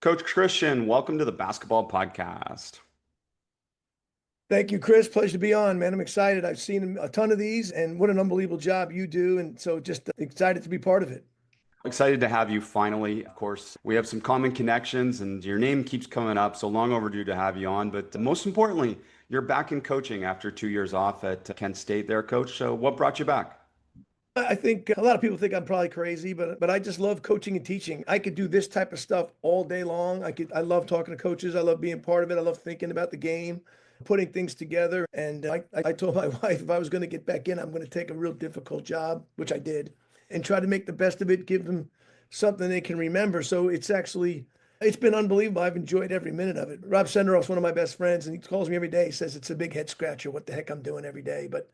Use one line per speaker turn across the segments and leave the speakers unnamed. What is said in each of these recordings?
Coach Christian, welcome to the basketball podcast.
Thank you, Chris. Pleasure to be on, man. I'm excited. I've seen a ton of these, and what an unbelievable job you do. And so just excited to be part of it.
Excited to have you finally. Of course, we have some common connections and your name keeps coming up, so long overdue to have you on. But most importantly, you're back in coaching after 2 years off at Kent State there, Coach. So what brought you back?
I think a lot of people think I'm probably crazy, but I just love coaching and teaching. I could do this type of stuff all day long. I love talking to coaches. I love being part of it. I love thinking about the game, putting things together. And I told my wife if I was going to get back in, I'm going to take a real difficult job, which I did, and try to make the best of it, give them something they can remember. So it's been unbelievable. I've enjoyed every minute of it. Rob Senderoff's one of my best friends, and he calls me every day. He says it's a big head scratcher what the heck I'm doing every day. But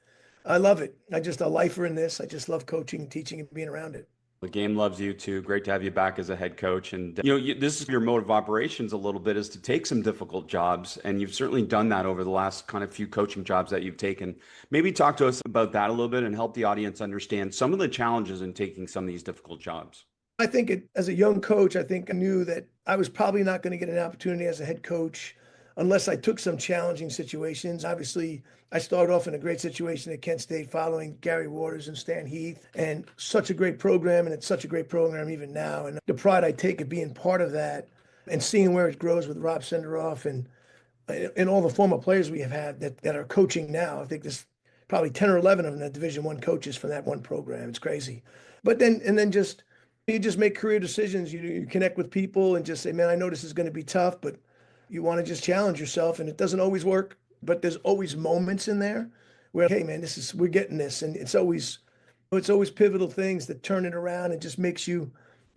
I love it. I just a lifer in this. I just love coaching and teaching and being around it.
The game loves you too. Great to have you back as a head coach. And this is your mode of operations a little bit is to take some difficult jobs, and you've certainly done that over the last kind of few coaching jobs that you've taken. Maybe talk to us about that a little bit and help the audience understand some of the challenges in taking some of these difficult jobs.
I think as a young coach, I think I knew that I was probably not going to get an opportunity as a head coach unless I took some challenging situations. Obviously, I started off in a great situation at Kent State following Gary Waters and Stan Heath, and such a great program, and it's such a great program even now. And the pride I take of being part of that and seeing where it grows with Rob Senderoff and all the former players we have had that are coaching now. I think there's probably 10 or 11 of them that Division I coaches from that one program. It's crazy. But then just you just make career decisions. You connect with people and just say, man, I know this is going to be tough, but you want to just challenge yourself, and it doesn't always work, but there's always moments in there where, hey, man, we're getting this, and it's always pivotal things that turn it around and just makes you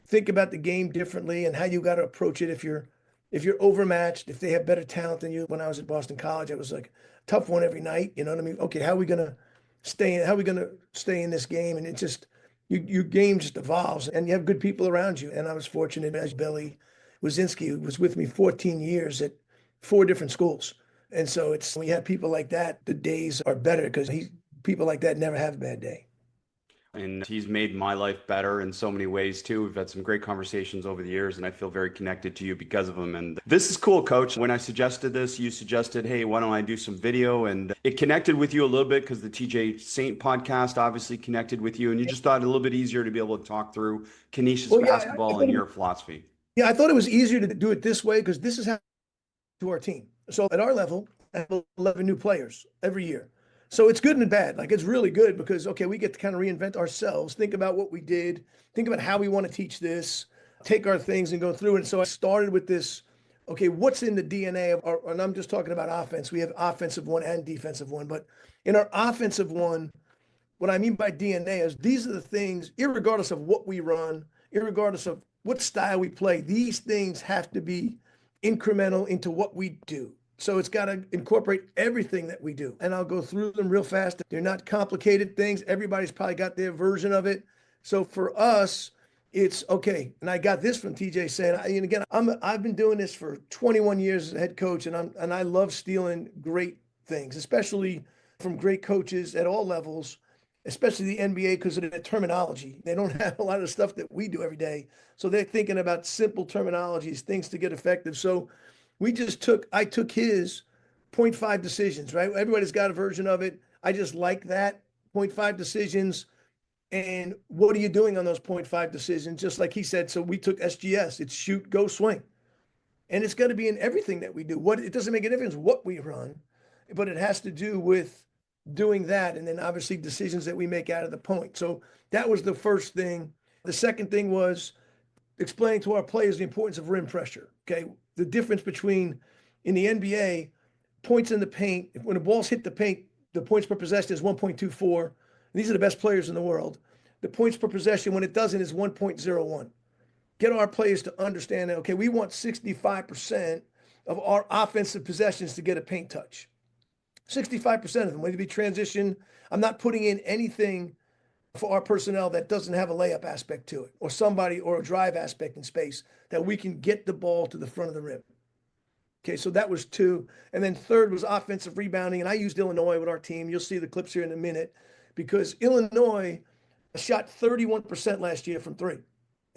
think about the game differently and how you got to approach it if you're overmatched, if they have better talent than you. When I was at Boston College, it was like a tough one every night. You know what I mean? Okay, how are we gonna stay in? How are we gonna stay in this game? And it just your game just evolves, and you have good people around you. And I was fortunate as Billy Wazinski, who was with me 14 years at four different schools. And so it's when you have people like that, the days are better because people like that never have a bad day.
And he's made my life better in so many ways too. We've had some great conversations over the years, and I feel very connected to you because of him. And this is cool, Coach. When I suggested this, you suggested, hey, why don't I do some video? And it connected with you a little bit because the TJ Saint podcast obviously connected with you, and you just thought it a little bit easier to be able to talk through Canisius
Well, yeah,
basketball and your philosophy.
I thought it was easier to do it this way because this is how to our team. So at our level, I have 11 new players every year. So it's good and bad. Like it's really good because, okay, we get to kind of reinvent ourselves, think about what we did, think about how we want to teach this, take our things and go through it. And so I started with this, okay, what's in the DNA of our, and I'm just talking about offense. We have offensive one and defensive one, but in our offensive one, what I mean by DNA is these are the things, irregardless of what we run, irregardless of what style we play, these things have to be incremental into what we do. So it's got to incorporate everything that we do. And I'll go through them real fast. They're not complicated things. Everybody's probably got their version of it. So for us, it's okay. And I got this from TJ saying, and again, I've been doing this for 21 years as a head coach, and I love stealing great things, especially from great coaches at all levels, especially the NBA because of the terminology. They don't have a lot of stuff that we do every day. So they're thinking about simple terminologies, things to get effective. So I took his point 0.5 decisions, right? Everybody's got a version of it. I just like that 0.5 decisions. And what are you doing on those 0.5 decisions? Just like he said. So we took SGS. It's shoot, go, swing. And it's got to be in everything that we do. It doesn't make a difference what we run, but it has to do with doing that. And then obviously decisions that we make out of the point. So that was the first thing. The second thing was explaining to our players the importance of rim pressure. Okay. The difference between in the NBA, points in the paint, when the balls hit the paint, the points per possession is 1.24. These are the best players in the world. The points per possession, when it doesn't, is 1.01. Get our players to understand that, okay, we want 65% of our offensive possessions to get a paint touch. 65% of them, whether it be transition. I'm not putting in anything for our personnel that doesn't have a layup aspect to it or a drive aspect in space that we can get the ball to the front of the rim. Okay, so that was two. And then third was offensive rebounding. And I used Illinois with our team. You'll see the clips here in a minute because Illinois shot 31% last year from three.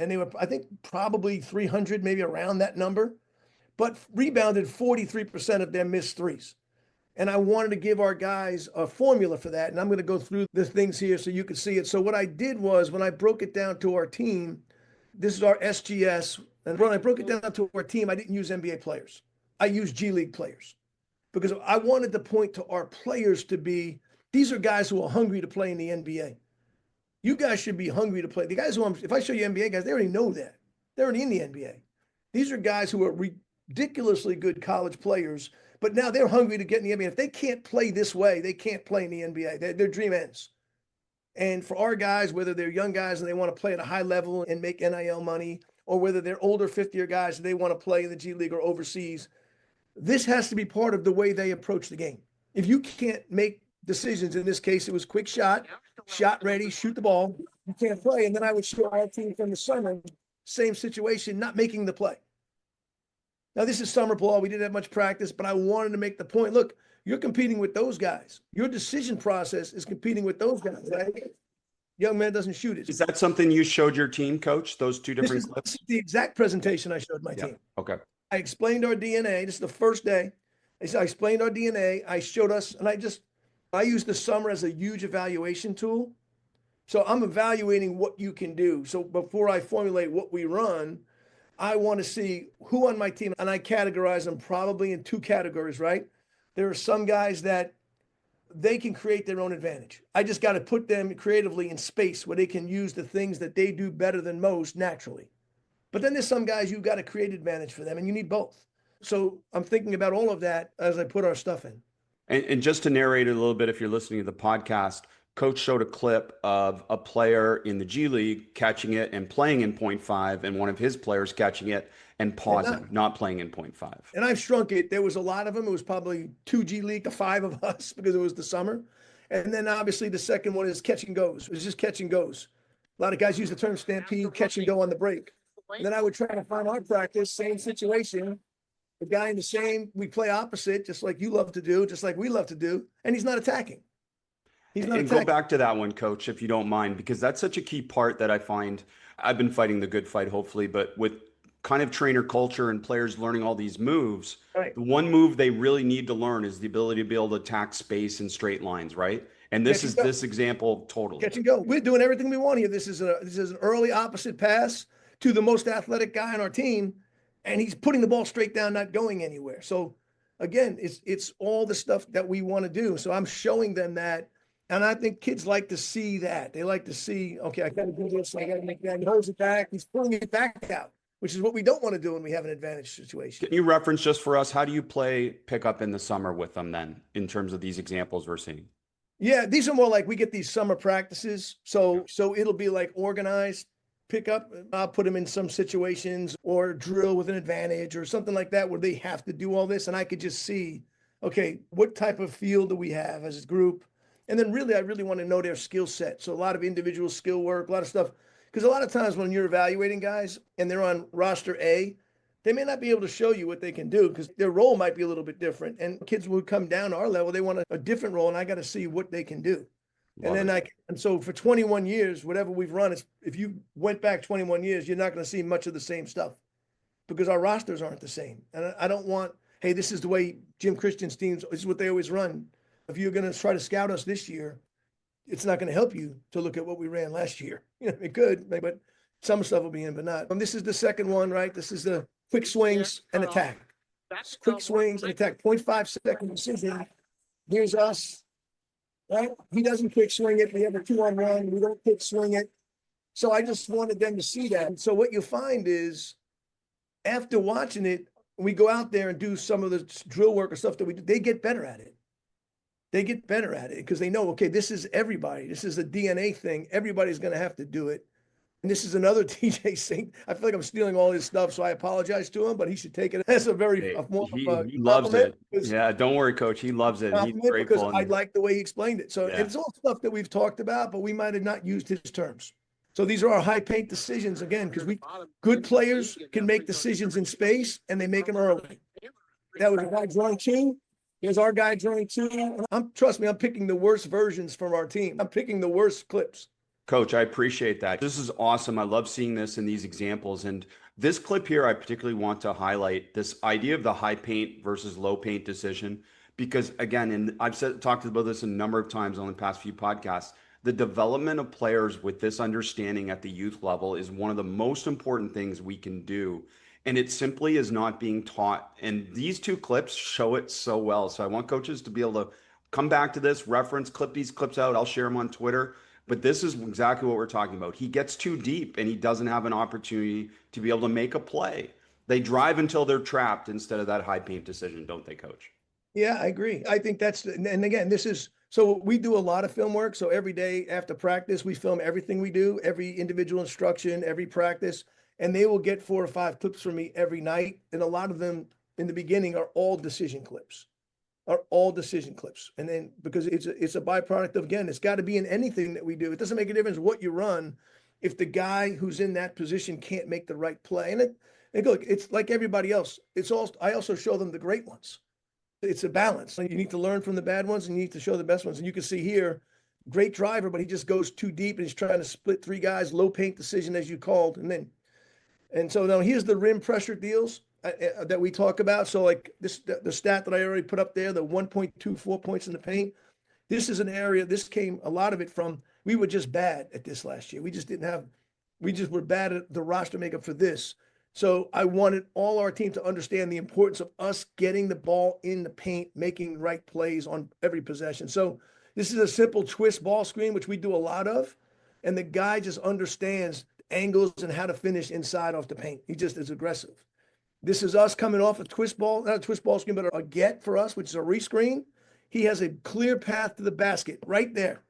and they were, I think, probably 300, maybe around that number, but rebounded 43% of their missed threes. And I wanted to give our guys a formula for that. And I'm going to go through the things here so you can see it. So what I did was when I broke it down to our team, this is our SGS. And when I broke it down to our team, I didn't use NBA players. I used G League players because I wanted to point to our players to be, these are guys who are hungry to play in the NBA. You guys should be hungry to play. The guys if I show you NBA guys, they already know that. They're already in the NBA. These are guys who are ridiculously good college players, but now they're hungry to get in the NBA. If they can't play this way, they can't play in the NBA. Their dream ends. And for our guys, whether they're young guys and they want to play at a high level and make NIL money, or whether they're older fifth-year guys and they want to play in the G League or overseas, this has to be part of the way they approach the game. If you can't make decisions, in this case, it was quick shot ready, shoot the ball, you can't play. And then I would show our team from the summer, same situation, not making the play. Now, this is summer ball. We didn't have much practice, but I wanted to make the point. Look, you're competing with those guys. Your decision process is competing with those guys, right? Young man doesn't shoot it.
Is that something you showed your team, coach, those two different clips?
This is the exact presentation I showed my team.
Okay.
I explained our DNA. This is the first day. I explained our DNA. I showed us, and I used the summer as a huge evaluation tool. So I'm evaluating what you can do. So before I formulate what we run, I want to see who on my team, and I categorize them probably in two categories, right? There are some guys that they can create their own advantage. I just got to put them creatively in space where they can use the things that they do better than most naturally. But then there's some guys you've got to create advantage for them, and you need both. So I'm thinking about all of that as I put our stuff in.
And just to narrate it a little bit, if you're listening to the podcast, Coach showed a clip of a player in the G League catching it and playing in 0.5, and one of his players catching it and pausing, not playing in 0.5.
And I've shrunk it. There was a lot of them. It was probably 2 G League to 5 of us because it was the summer. And then obviously the second one is catch and goes. It's just catch and goes. A lot of guys use the term stampede, catch and go on the break. And then I would try to find our practice, same situation. The guy in the same, we play opposite, just like you love to do, just like we love to do. And he's not attacking.
And go back to that one, Coach, if you don't mind, because that's such a key part that I find. I've been fighting the good fight, hopefully, but with kind of trainer culture and players learning all these moves,
right.
The one move they really need to learn is the ability to be able to attack space in straight lines, right? And this is this example totally.
Catch and go. We're doing everything we want here. This is an early opposite pass to the most athletic guy on our team, and he's putting the ball straight down, not going anywhere. So again, it's all the stuff that we want to do. So I'm showing them that. And I think kids like to see that. They like to see, okay, I got to do this. I got to make that. He holds it back. He's pulling it back out, which is what we don't want to do when we have an advantage situation.
Can you reference just for us, how do you play pickup in the summer with them then, in terms of these examples we're seeing?
Yeah, these are more like we get these summer practices. So it'll be like organized pickup. I'll put them in some situations or drill with an advantage or something like that where they have to do all this. And I could just see, okay, what type of field do we have as a group? And then really, I really want to know their skill set. So a lot of individual skill work, a lot of stuff. Because a lot of times when you're evaluating guys and they're on roster A, they may not be able to show you what they can do because their role might be a little bit different. And kids would come down to our level, they want a different role, and I got to see what they can do. And so for 21 years, whatever we've run, if you went back 21 years, you're not going to see much of the same stuff because our rosters aren't the same. And I don't want, hey, this is the way Jim Christian's teams, this is what they always run. If you're going to try to scout us this year, it's not going to help you to look at what we ran last year. It could, but some stuff will be in, but not. This is the second one, right? This is the quick swings and attack. Quick swings and attack. 0.5-second decision. Here's us, right? He doesn't quick swing it. We have a 2-on-1. We don't quick swing it. So I just wanted them to see that. And so what you find is after watching it, we go out there and do some of the drill work or stuff that we do, they get better at it. They get better at it because they know, okay, this is everybody. This is a DNA thing. Everybody's going to have to do it. And this is another TJ thing. I feel like I'm stealing all his stuff, so I apologize to him, but he should take it as a very
he loves it. Yeah, don't worry, Coach. He loves it. He's grateful.
Because I like the way he explained it. So it's all stuff that we've talked about, but we might have not used his terms. So these are our high paint decisions again, because good players can make decisions in space and they make them early. That was a guy drawing 2. Here's our guy drawing 2. Trust me, I'm picking the worst versions from our team. I'm picking the worst clips.
Coach, I appreciate that. This is awesome. I love seeing this in these examples. And this clip here, I particularly want to highlight this idea of the high paint versus low paint decision. Because again, and I've talked about this a number of times on the past few podcasts, the development of players with this understanding at the youth level is one of the most important things we can do. And it simply is not being taught. And these two clips show it so well. So I want coaches to be able to come back to this, reference, clip these clips out. I'll share them on Twitter. But this is exactly what we're talking about. He gets too deep and he doesn't have an opportunity to be able to make a play. They drive until they're trapped instead of that high paint decision, don't they, coach?
Yeah, I agree. I think and again, this is, so we do a lot of film work. So every day after practice, we film everything we do, every individual instruction, every practice, and they will get 4 or 5 clips from me every night. And a lot of them in the beginning are all decision clips. And then because it's a byproduct of, again, it's got to be in anything that we do. It doesn't make a difference what you run if the guy who's in that position can't make the right play. And look, it's like everybody else. I also show them the great ones. It's a balance. You need to learn from the bad ones and you need to show the best ones. And you can see here, great driver, but he just goes too deep and he's trying to split 3 guys, low paint decision as you called. And so now here's the rim pressure deals that we talk about. So like the stat that I already put up there, the 1.24 points in the paint. This is an area, this came a lot of it from, we were just bad at this last year. We just were bad at the roster makeup for this. So I wanted all our team to understand the importance of us getting the ball in the paint, making right plays on every possession. So this is a simple twist ball screen, which we do a lot of. And the guy just understands angles and how to finish inside off the paint. He just is aggressive. This is us coming off a twist ball, not a twist ball screen, but a get for us, which is a rescreen. He has a clear path to the basket right there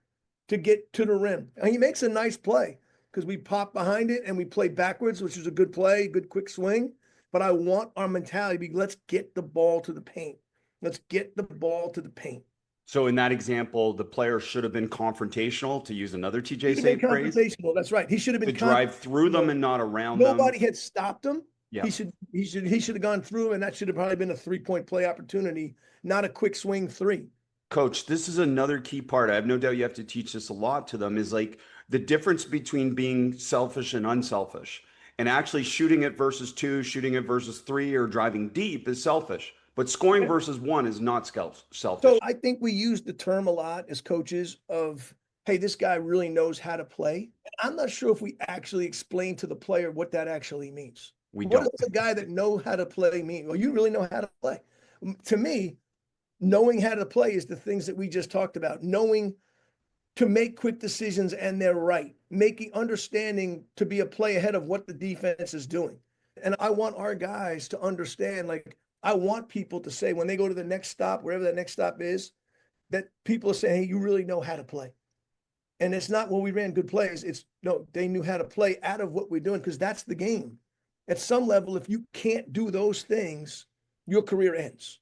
to get to the rim. And he makes a nice play because we pop behind it and we play backwards, which is a good play, good quick swing. But I want our mentality to be, let's get the ball to the paint. Let's get the ball to the paint.
So in that example, the player should have been confrontational, to use another TJ
Say
phrase.
Confrontational, that's right. He should have been
to drive through them and not around them.
Nobody had stopped him.
Yeah.
He should have gone through, and that should have probably been a 3-point play opportunity, not a quick swing 3.
Coach, this is another key part. I have no doubt you have to teach this a lot to them, is like the difference between being selfish and unselfish. And actually shooting it versus 2, shooting it versus 3, or driving deep is selfish. But scoring versus 1 is not selfish.
So I think we use the term a lot as coaches of, hey, this guy really knows how to play. I'm not sure if we actually explain to the player what that actually means.
We
What
don't.
does a guy that knows how to play mean? Well, you really know how to play. To me, knowing how to play is the things that we just talked about. Knowing to make quick decisions and they're right. Understanding to be a play ahead of what the defense is doing. And I want our guys to understand, like, I want people to say when they go to the next stop, wherever that next stop is, that people are saying, hey, you really know how to play. And it's not, well, we ran good plays. It's, no, they knew how to play out of what we're doing, because that's the game. At some level, if you can't do those things, your career ends.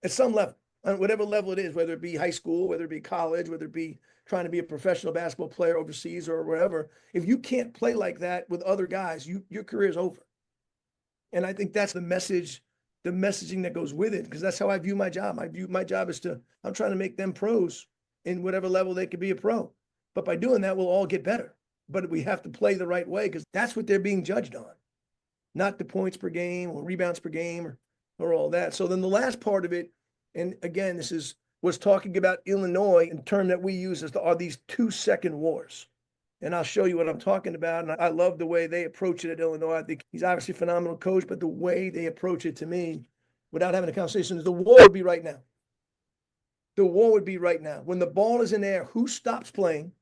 At some level, on whatever level it is, whether it be high school, whether it be college, whether it be trying to be a professional basketball player overseas or wherever, if you can't play like that with other guys, your career is over. And I think that's the messaging that goes with it, because that's how I view my job. I view my job as I'm trying to make them pros in whatever level they could be a pro. But by doing that, we'll all get better. But we have to play the right way, because that's what they're being judged on, not the points per game or rebounds per game or all that. So then the last part of it, and again, was talking about Illinois, in term that we use are these 2-second wars. And I'll show you what I'm talking about. And I love the way they approach it at Illinois. I think he's obviously a phenomenal coach, but the way they approach it, to me, without having a conversation, is the war would be right now. The war would be right now. When the ball is in air, who stops playing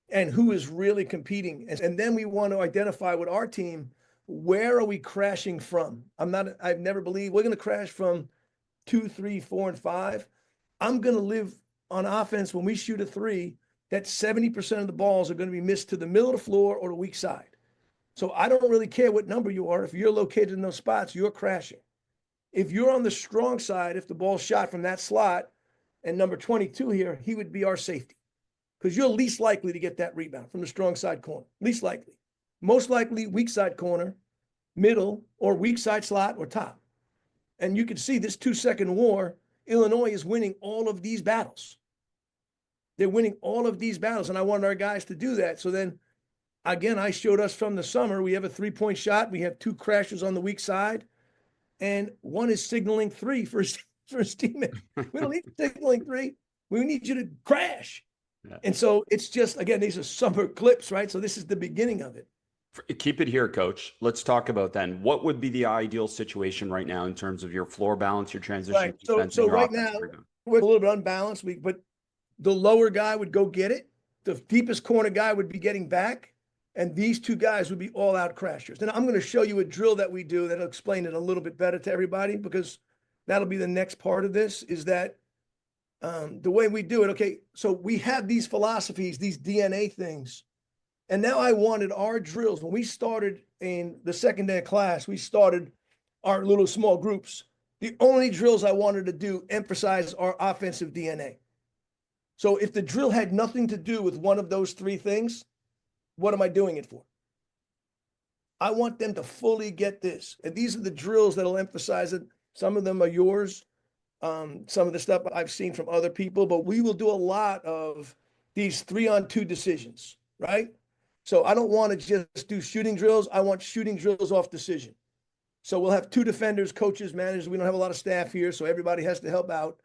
and who is really competing? And then we want to identify with our team, where are we crashing from? I've never believed we're going to crash from 2, 3, 4, and 5. I'm going to live on offense when we shoot a 3, that 70% of the balls are going to be missed to the middle of the floor or the weak side. So I don't really care what number you are. If you're located in those spots, you're crashing. If you're on the strong side, if the ball's shot from that slot, and number 22 here, he would be our safety, because you're least likely to get that rebound from the strong side corner. Least likely. Most likely weak side corner, middle, or weak side slot or top. And you can see this 2-second war, Illinois is winning all of these battles. They're winning all of these battles, and I wanted our guys to do that. So then, again, I showed us from the summer, we have a 3-point shot. We have 2 crashers on the weak side, and one is signaling 3 for his teammate. We don't need signaling 3. We need you to crash.
Yeah.
And so it's just, again, these are summer clips, right? So this is the beginning of it.
Keep it here, coach. Let's talk about then. What would be the ideal situation right now in terms of your floor balance, your transition
Right.
defense,
So
and your
right
offensive
now,
rebound?
we're a little bit unbalanced. But the lower guy would go get it. The deepest corner guy would be getting back. And these 2 guys would be all out crashers. And I'm going to show you a drill that we do that'll explain it a little bit better to everybody, because that'll be the next part of this, is that the way we do it. Okay, so we have these philosophies, these DNA things. And now I wanted our drills. When we started in the second day of class, we started our little small groups. The only drills I wanted to do emphasize our offensive DNA. So if the drill had nothing to do with one of those 3 things, what am I doing it for? I want them to fully get this. And these are the drills that'll emphasize it. Some of them are yours. Some of the stuff I've seen from other people, but we will do a lot of these 3-on-2 decisions, right? So I don't want to just do shooting drills. I want shooting drills off decision. So we'll have 2 defenders, coaches, managers. We don't have a lot of staff here, so everybody has to help out.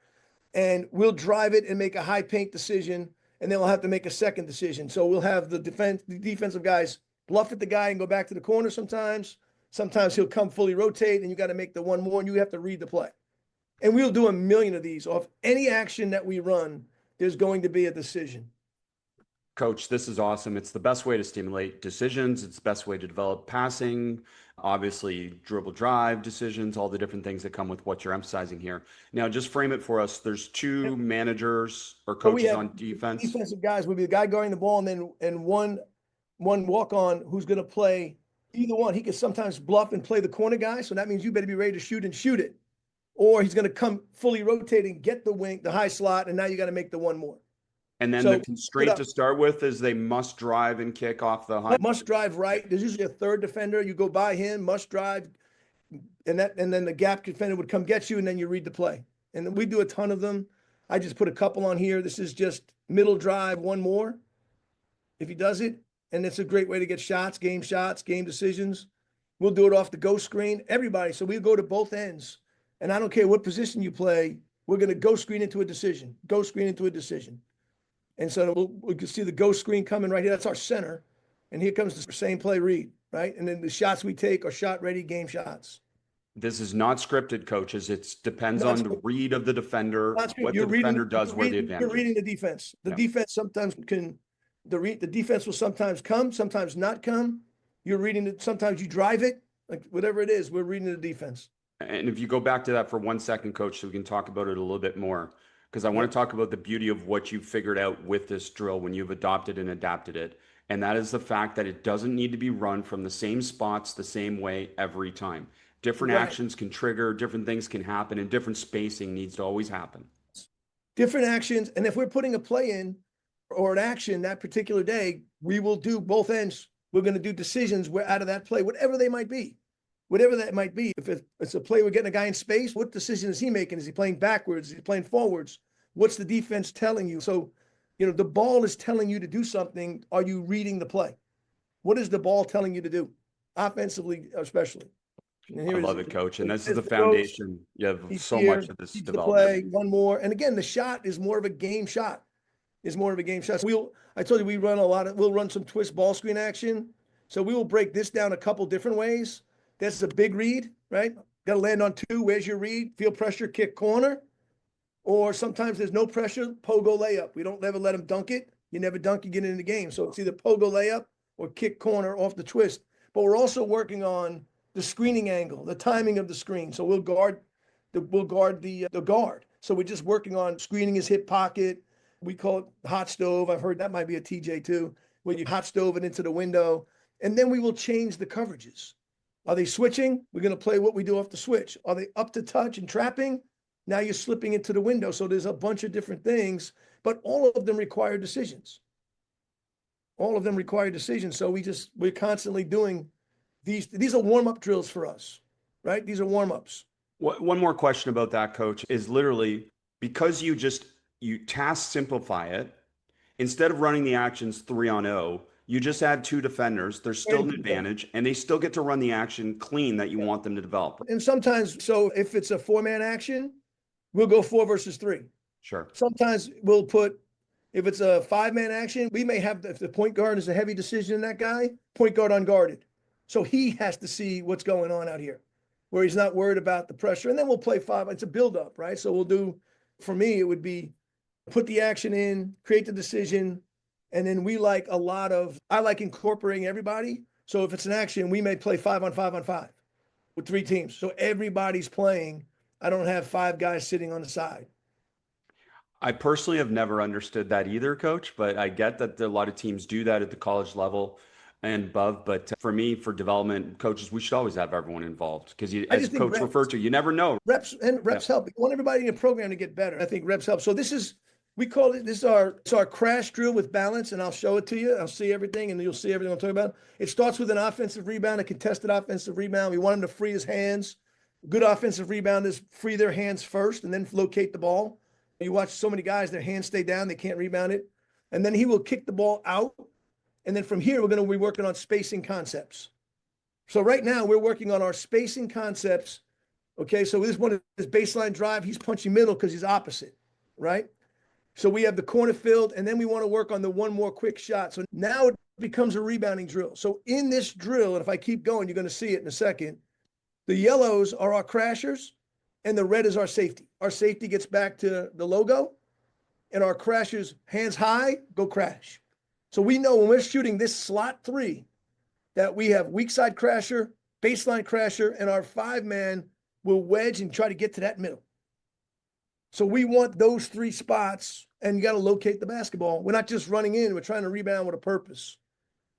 And we'll drive it and make a high paint decision, and then we'll have to make a second decision. So we'll have the defensive guys bluff at the guy and go back to the corner sometimes. Sometimes he'll come fully rotate, and you got to make the one more, and you have to read the play. And we'll do a million of these. Off any action that we run, there's going to be a decision.
Coach, this is awesome. It's the best way to stimulate decisions. It's the best way to develop passing, obviously dribble drive decisions, all the different things that come with what you're emphasizing here. Now, just frame it for us. There's 2 managers or coaches on defense.
Defensive guys would be the guy guarding the ball, and one walk on who's going to play either one. He can sometimes bluff and play the corner guy. So that means you better be ready to shoot and shoot it. Or he's going to come fully rotating, get the wing, the high slot, and now you got to make the one more.
And then the constraint to start with is they must drive and kick off the high.
Must drive right. There's usually a 3rd defender. You go by him, must drive, and then the gap defender would come get you, and then you read the play. And we do a ton of them. I just put a couple on here. This is just middle drive, one more, if he does it. And it's a great way to get shots, game decisions. We'll do it off the go screen, everybody. So we'll go to both ends. And I don't care what position you play, we're going to go screen into a decision, go screen into a decision. And so we can see the go screen coming right here. That's our center. And here comes the same play read, right? And then the shots we take are shot ready game shots.
This is not scripted, coaches. It depends on the read of the defender, what the defender does, where the advantage is.
You're reading the defense. The defense sometimes the defense will sometimes come, sometimes not come. You're reading it. Sometimes you drive it, like whatever it is, we're reading the defense.
And if you go back to that for 1 second, coach, so we can talk about it a little bit more, because I want to talk about the beauty of what you figured out with this drill when you've adopted and adapted it. And that is the fact that it doesn't need to be run from the same spots the same way every time. Different actions can trigger, different things can happen, and different spacing needs to always happen.
Different actions. And if we're putting a play in or an action that particular day, we will do both ends. We're going to do decisions out of that play, whatever they might be. Whatever that might be. If it's a play, we're getting a guy in space, what decision is he making? Is he playing backwards? Is he playing forwards? What's the defense telling you? So, the ball is telling you to do something. Are you reading the play? What is the ball telling you to do? Offensively, especially.
I love it, coach. And this is the foundation. You have so much of this development.
Play, one more. And again, the shot is more of a game shot. So I told you we'll run some twist ball screen action. So we will break this down a couple different ways. That's a big read, right? Got to land on 2. Where's your read? Feel pressure, kick corner. Or sometimes there's no pressure, pogo layup. We don't ever let them dunk it. You never dunk, you get into the game. So it's either pogo layup or kick corner off the twist. But we're also working on the screening angle, the timing of the screen. So we'll guard the guard. So we're just working on screening his hip pocket. We call it hot stove. I've heard that might be a TJ too, where you hot stove it into the window. And then we will change the coverages. Are they switching? We're going to play what we do off the switch. Are they up to touch and trapping? Now you're slipping into the window. So there's a bunch of different things, but all of them require decisions. So we're constantly doing these are warm-up drills for us, right? These are warm-ups.
One more question about that, coach, is literally because you task simplify it Instead of running the actions 3-on-0, you just add two defenders. There's still an advantage, and they still get to run the action clean that you want them to develop.
And sometimes, so if it's a 4-man action, we'll go 4 versus 3.
Sure.
Sometimes we'll put, if it's a 5-man action, we may have, if the point guard is a heavy decision in that guy, point guard unguarded. So he has to see what's going on out here, where he's not worried about the pressure. And then we'll play 5. It's a build-up, right? So we'll do, for me, it would be put the action in, create the decision, and then I like incorporating everybody. So if it's an action, we may play 5-on-5-on-5 with 3 teams. So everybody's playing. I don't have 5 guys sitting on the side.
I personally have never understood that either, coach, but I get that a lot of teams do that at the college level and above. But for me, for development coaches, we should always have everyone involved because, as coach referred to, you never know.
Reps help. We want everybody in the program to get better. I think reps help. So this is our crash drill with balance, and I'll show it to you. I'll see everything, and you'll see everything I'm talking about. It starts with an offensive rebound, a contested offensive rebound. We want him to free his hands. Good offensive rebounders free their hands first and then locate the ball. You watch so many guys, their hands stay down, they can't rebound it. And then he will kick the ball out. And then from here, we're going to be working on spacing concepts. So right now, we're working on our spacing concepts. Okay, so this one is baseline drive. He's punching middle because he's opposite, right? So we have the corner filled, and then we want to work on the one more quick shot. So now it becomes a rebounding drill. So in this drill, and if I keep going, you're going to see it in a second, the yellows are our crashers, and the red is our safety. Our safety gets back to the logo, and our crashers, hands high, go crash. So we know when we're shooting this slot 3 that we have weak side crasher, baseline crasher, and our 5-man will wedge and try to get to that middle. So we want those 3 spots, and you got to locate the basketball. We're not just running in, we're trying to rebound with a purpose.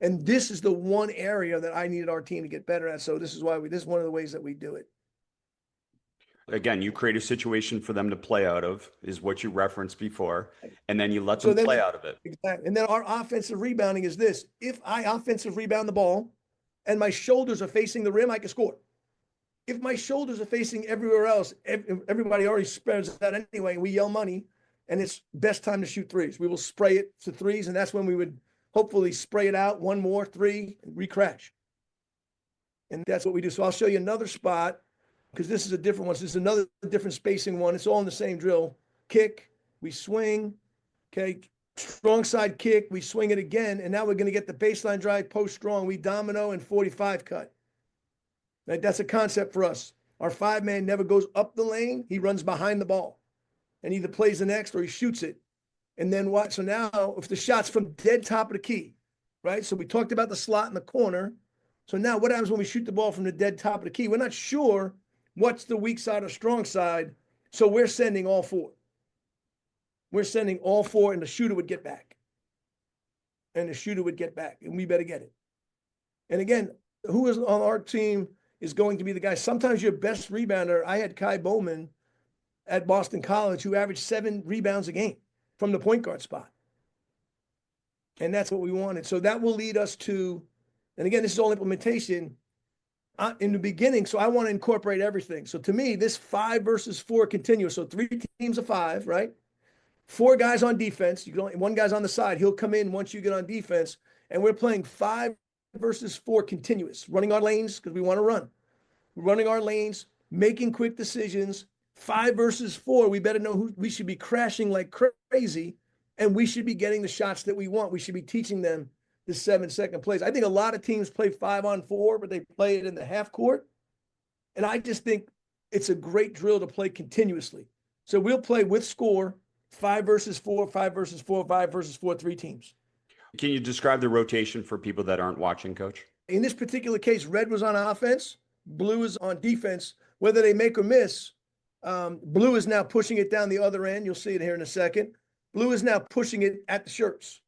And this is the one area that I needed our team to get better at. So this is this is one of the ways that we do it.
Again, you create a situation for them to play out of, is what you referenced before, and then you let them play out of it.
Exactly. And then our offensive rebounding is this. If I offensive rebound the ball and my shoulders are facing the rim, I can score. If my shoulders are facing everywhere else, everybody already spreads that anyway, we yell money, and it's best time to shoot 3s. We will spray it to 3s, and that's when we would hopefully spray it out, 1 more, 3, and recrash. And that's what we do. So I'll show you another spot, because this is a different one. So this is another different spacing one. It's all in the same drill. Kick, we swing, okay, strong side kick, we swing it again, and now we're going to get the baseline drive, post strong. We domino and 45 cut. Right? That's a concept for us. Our 5-man never goes up the lane. He runs behind the ball and either plays the next or he shoots it. And then what? So now if the shot's from dead top of the key, right? So we talked about the slot in the corner. So now what happens when we shoot the ball from the dead top of the key? We're not sure what's the weak side or strong side. So we're sending all 4. We're sending all 4, and the shooter would get back. And the shooter would get back, and we better get it. And again, who is on our team is going to be the guy. Sometimes your best rebounder, I had Kai Bowman at Boston College who averaged 7 rebounds a game from the point guard spot. And that's what we wanted. So that will lead us to, and again, this is all implementation in the beginning. So I want to incorporate everything. So to me, this 5 versus 4 continuous. So 3 teams of 5, right? 4 guys on defense. You can only, 1 guy's on the side. He'll come in once you get on defense. And we're playing 5 versus 4 continuous, running our lanes because we want to run. We're running our lanes, making quick decisions. 5 versus 4, we better know who we should be crashing like crazy, and we should be getting the shots that we want. We should be teaching them the 7-second plays. I think a lot of teams play 5-on-4, but they play it in the half court. And I just think it's a great drill to play continuously. So we'll play with score, 5 versus 4, 5 versus 4, 5 versus 4, 3 teams.
Can you describe the rotation for people that aren't watching, Coach?
In this particular case, red was on offense, blue is on defense. Whether they make or miss, blue is now pushing it down the other end. You'll see it here in a second. Blue is now pushing it at the shirts.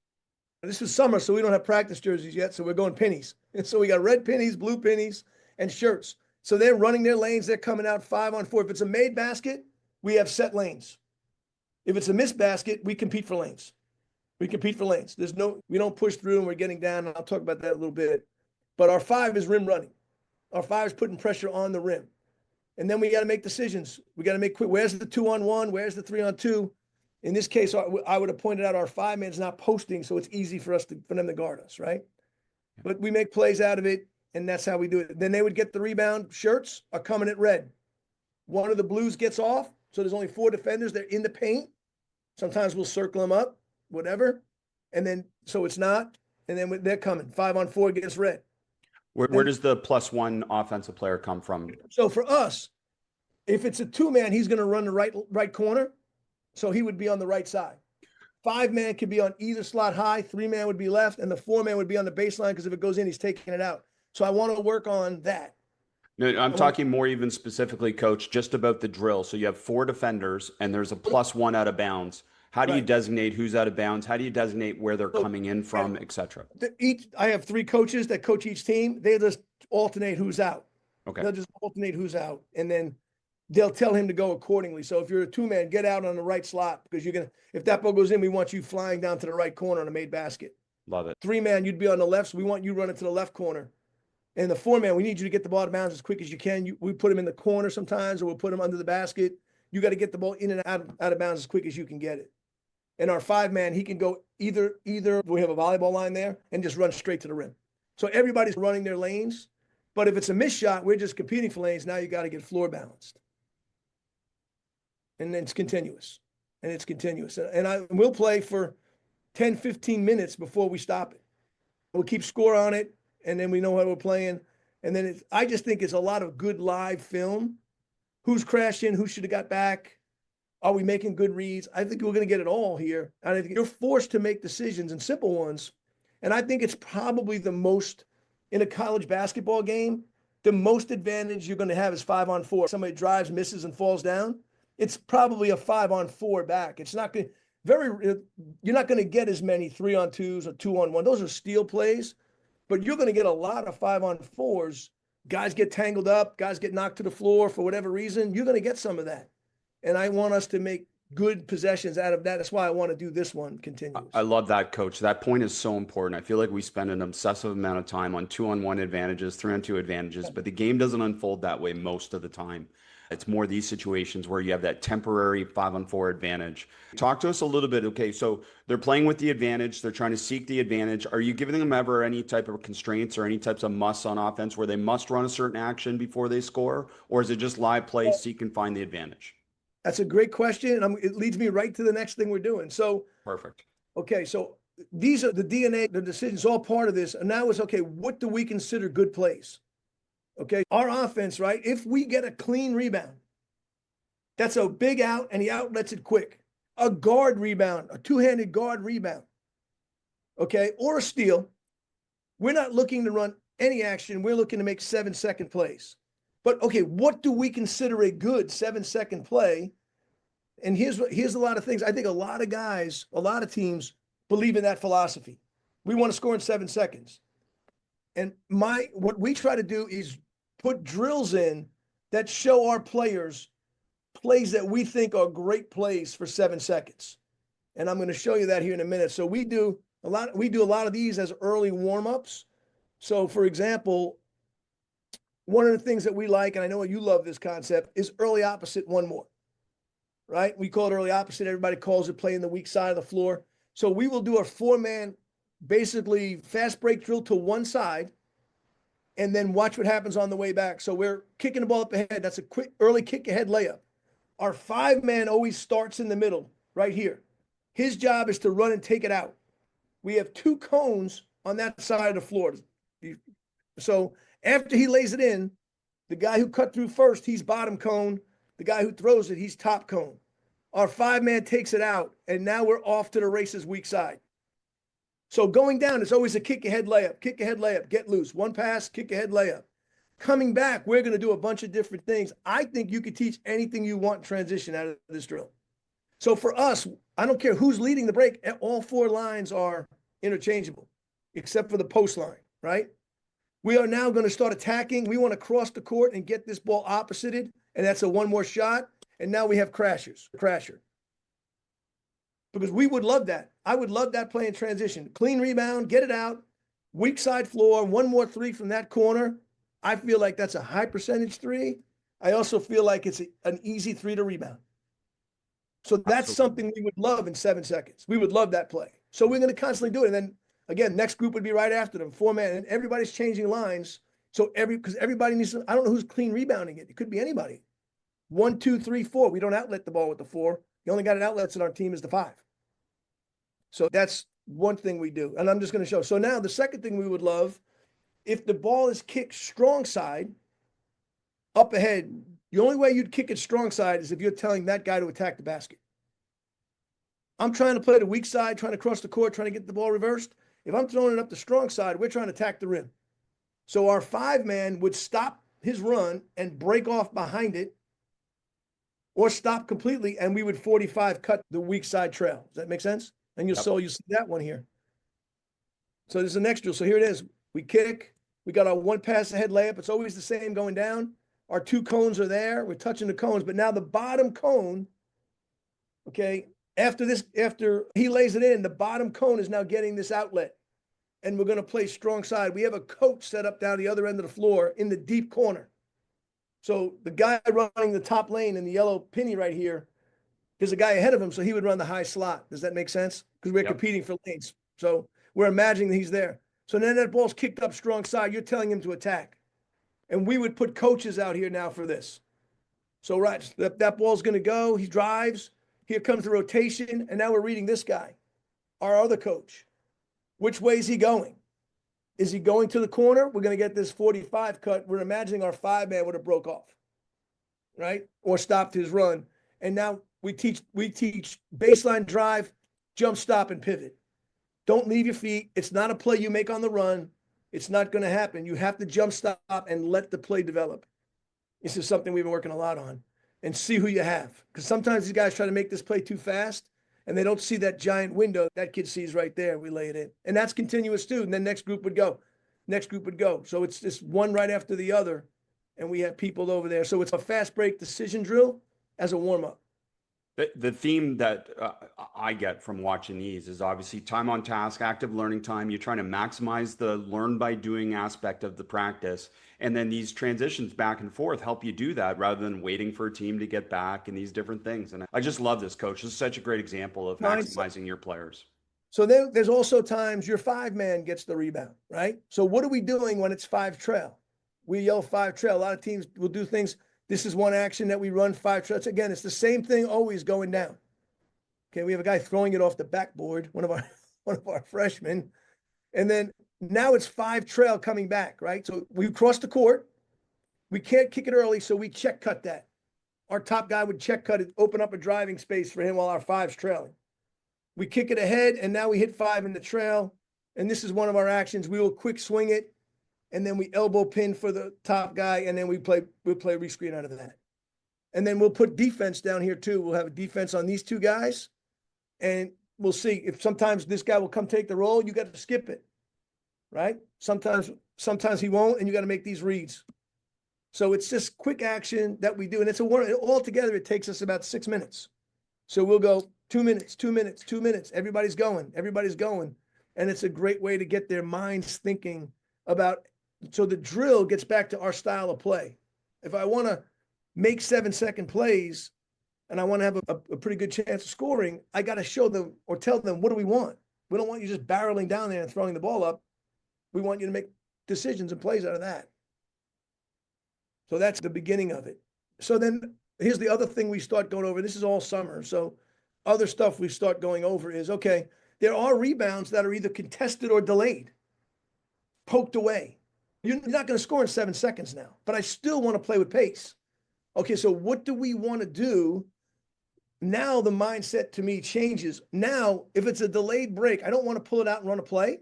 This is summer, so we don't have practice jerseys yet, so we're going pennies. And so we got red pennies, blue pennies, and shirts. So they're running their lanes. They're coming out 5-on-4. If it's a made basket, we have set lanes. If it's a missed basket, we compete for lanes. We compete for lanes. We don't push through and we're getting down, and I'll talk about that a little bit. But our 5 is rim running. Our 5 is putting pressure on the rim. And then we got to make decisions. We got to make quick. Where's the 2-on-1? Where's the 3-on-2? In this case, I would have pointed out our 5-man's not posting, so it's easy for them to guard us, right? But we make plays out of it, and that's how we do it. Then they would get the rebound. Shirts are coming at red. One of the blues gets off, so there's only 4 defenders. They're in the paint. Sometimes we'll circle them up, whatever. And then, so it's not, and then they're coming. 5-on-4 against red.
Where does the +1 offensive player come from?
So for us, if it's a 2-man, he's going to run the right corner. So he would be on the right side. 5-man could be on either slot high. 3-man would be left, and the 4-man would be on the baseline because if it goes in, he's taking it out. So I want to work on that.
No, I'm talking more even specifically, Coach, just about the drill. So you have 4 defenders, and there's a +1 out of bounds. How do you designate who's out of bounds? How do you designate where they're coming in from, et cetera?
I have 3 coaches that coach each team. They just alternate who's out.
Okay.
They'll just alternate who's out, and then they'll tell him to go accordingly. So if you're a 2-man, get out on the right slot because if that ball goes in, we want you flying down to the right corner on a made basket.
Love it.
3-man, you'd be on the left, so we want you running to the left corner. And the 4-man, we need you to get the ball to bounds as quick as you can. We put him in the corner sometimes, or we'll put him under the basket. You got to get the ball in and out of bounds as quick as you can get it. And our 5-man, he can go either we have a volleyball line there and just run straight to the rim. So everybody's running their lanes. But if it's a missed shot, we're just competing for lanes. Now you got to get floor balanced. And then it's continuous. And we'll play for 10, 15 minutes before we stop it. We'll keep score on it, and then we know how we're playing. And then I just think it's a lot of good live film. Who's crashing? Who should have got back? Are we making good reads? I think we're going to get it all here. And I think you're forced to make decisions and simple ones. And I think it's probably the most, in a college basketball game, the most advantage you're going to have is 5-on-4. Somebody drives, misses, and falls down. It's probably a 5-on-4 back. It's not going you're not going to get as many 3-on-2s or 2-on-1. Those are steal plays, but you're going to get a lot of 5-on-4s. Guys get tangled up, guys get knocked to the floor for whatever reason. You're going to get some of that. And I want us to make good possessions out of that. That's why I want to do this one continuous.
I love that, Coach. That point is so important. I feel like we spend an obsessive amount of time on 2-on-1 advantages, 3-on-2 advantages, but the game doesn't unfold that way most of the time. It's more these situations where you have that temporary 5-on-4 advantage. Talk to us a little bit. Okay, so they're playing with the advantage. They're trying to seek the advantage. Are you giving them ever any type of constraints or any types of musts on offense where they must run a certain action before they score? Or is it just live play, seek and find the advantage?
That's a great question. And it leads me right to the next thing we're doing. So,
perfect.
Okay, so these are the DNA, the decisions, all part of this. And now it's, okay, what do we consider good plays? Okay, our offense, right? If we get a clean rebound, that's a big out and he outlets it quick. A guard rebound, a 2-handed guard rebound, okay, or a steal. We're not looking to run any action. We're looking to make 7-second plays. But, okay, what do we consider a good 7-second play? And here's a lot of things. I think a lot of guys, a lot of teams believe in that philosophy. We want to score in 7 seconds. And what we try to do is put drills in that show our players plays that we think are great plays for 7 seconds. And I'm going to show you that here in a minute. So we do a lot of these as early warm-ups. So for example, one of the things that we like, and I know you love this concept, is early opposite, one more, right? We call it early opposite. Everybody calls it playing the weak side of the floor. So we will do a 4-man, basically fast break drill to one side, and then watch what happens on the way back. So we're kicking the ball up ahead. That's a quick early kick ahead layup. Our 5-man always starts in the middle, right here. His job is to run and take it out. We have 2 cones on that side of the floor. So after he lays it in, the guy who cut through first, he's bottom cone. The guy who throws it, he's top cone. Our 5-man takes it out, and now we're off to the races weak side. So going down, it's always a kick ahead layup, get loose. One pass, kick ahead layup. Coming back, we're going to do a bunch of different things. I think you could teach anything you want in transition out of this drill. So for us, I don't care who's leading the break. All 4 lines are interchangeable, except for the post line, right? We are now going to start attacking. We want to cross the court and get this ball opposited, and that's a one more shot. And now we have crasher. Because we would love that. I would love that play in transition. Clean rebound, get it out, weak side floor, one more 3 from that corner. I feel like that's a high percentage 3. I also feel like it's an easy 3 to rebound. So that's
Absolutely.
something we would love in 7 seconds. We would love that play. So we're going to constantly do it. And then again, next group would be right after them, 4-man, and everybody's changing lines. So because everybody needs to, I don't know who's clean rebounding it. It could be anybody. 1, 2, 3, 4. We don't outlet the ball with the 4. The only guy that outlets in our team is the 5. So that's one thing we do. And I'm just going to show. So now the second thing we would love, if the ball is kicked strong side, up ahead, the only way you'd kick it strong side is if you're telling that guy to attack the basket. I'm trying to play the weak side, trying to cross the court, trying to get the ball reversed. If I'm throwing it up the strong side, we're trying to attack the rim. So our 5-man would stop his run and break off behind it or stop completely, and we would 45 cut the weak side trail. Does that make sense? And you see that one here. So there's the next drill. So here it is. We kick. We got our 1 pass ahead layup. It's always the same going down. Our 2 cones are there. We're touching the cones. But now the bottom cone, okay, after he lays it in, the bottom cone is now getting this outlet. And we're going to play strong side. We have a coach set up down the other end of the floor in the deep corner. So the guy running the top lane in the yellow penny right here, there's a guy ahead of him, so he would run the high slot. Does that make sense? Because we're competing for lanes. So we're imagining that he's there. So then that ball's kicked up strong side. You're telling him to attack. And we would put coaches out here now for this. So right, that ball's going to go. He drives. Here comes the rotation. And now we're reading this guy, our other coach. Which way is he going? Is he going to the corner? We're going to get this 45 cut. We're imagining our 5-man would have broke off, right? Or stopped his run. And now we teach baseline drive, jump, stop, and pivot. Don't leave your feet. It's not a play you make on the run. It's not going to happen. You have to jump, stop, and let the play develop. This is something we've been working a lot on. And see who you have. Because sometimes these guys try to make this play too fast, and they don't see that giant window that kid sees right there. We lay it in. And that's continuous too. And then next group would go. Next group would go. So it's just one right after the other. And we have people over there. So it's a fast break decision drill as a warm-up.
The theme that I get from watching these is obviously time on task, active learning time. You're trying to maximize the learn by doing aspect of the practice. And then these transitions back and forth help you do that rather than waiting for a team to get back and these different things. And I just love this, coach. This is such a great example of maximizing your players.
So then there's also times your 5-man gets the rebound, right? So what are we doing when it's 5 trail? We yell 5 trail. A lot of teams will do things. This is one action that we run 5 trails. Again, it's the same thing always going down. Okay, we have a guy throwing it off the backboard, one of our freshmen. And then now it's 5 trail coming back, right? So we cross the court. We can't kick it early, so we check cut that. Our top guy would check cut it, open up a driving space for him while our 5's trailing. We kick it ahead, and now we hit 5 in the trail. And this is one of our actions. We will quick swing it. And then we elbow pin for the top guy, and then we'll play rescreen out of that. And then we'll put defense down here too. We'll have a defense on these 2 guys, and we'll see if sometimes this guy will come take the roll. You got to skip it, right? Sometimes he won't, and you got to make these reads. So it's just quick action that we do, and it's all together. It takes us about 6 minutes. So we'll go 2 minutes, 2 minutes, 2 minutes. Everybody's going, and it's a great way to get their minds thinking about. So the drill gets back to our style of play. If I want to make 7-second plays and I want to have a pretty good chance of scoring, I got to show them or tell them, what do we want? We don't want you just barreling down there and throwing the ball up. We want you to make decisions and plays out of that. So that's the beginning of it. So then here's the other thing we start going over. This is all summer. So other stuff we start going over is, okay, there are rebounds that are either contested or delayed, poked away. You're not going to score in 7 seconds now, but I still want to play with pace. Okay, so what do we want to do? Now the mindset to me changes. Now, if it's a delayed break, I don't want to pull it out and run a play.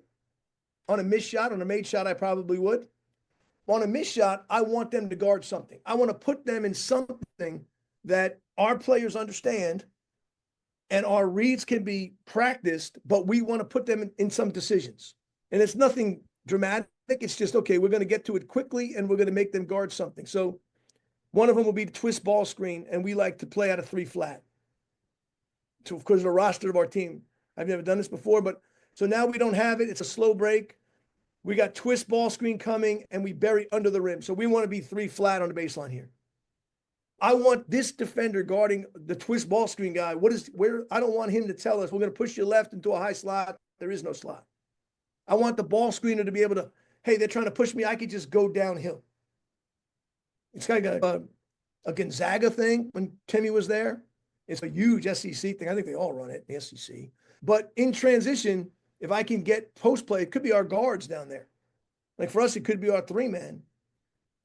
On a missed shot, on a made shot, I probably would. On a missed shot, I want them to guard something. I want to put them in something that our players understand and our reads can be practiced, but we want to put them in some decisions. And it's nothing dramatic. It's just, okay, we're going to get to it quickly and we're going to make them guard something. So one of them will be the twist ball screen, and we like to play out of 3 flat. So, of course, the roster of our team. I've never done this before, but so now we don't have it. It's a slow break. We got twist ball screen coming, and we bury under the rim. So we want to be 3 flat on the baseline here. I want this defender guarding the twist ball screen guy. I don't want him to tell us we're going to push you left into a high slot. There is no slot. I want the ball screener to be able to, hey, they're trying to push me. I could just go downhill. It's kind of a Gonzaga thing when Timmy was there. It's a huge SEC thing. I think they all run it, the SEC. But in transition, if I can get post play, it could be our guards down there. Like for us, it could be our 3-man.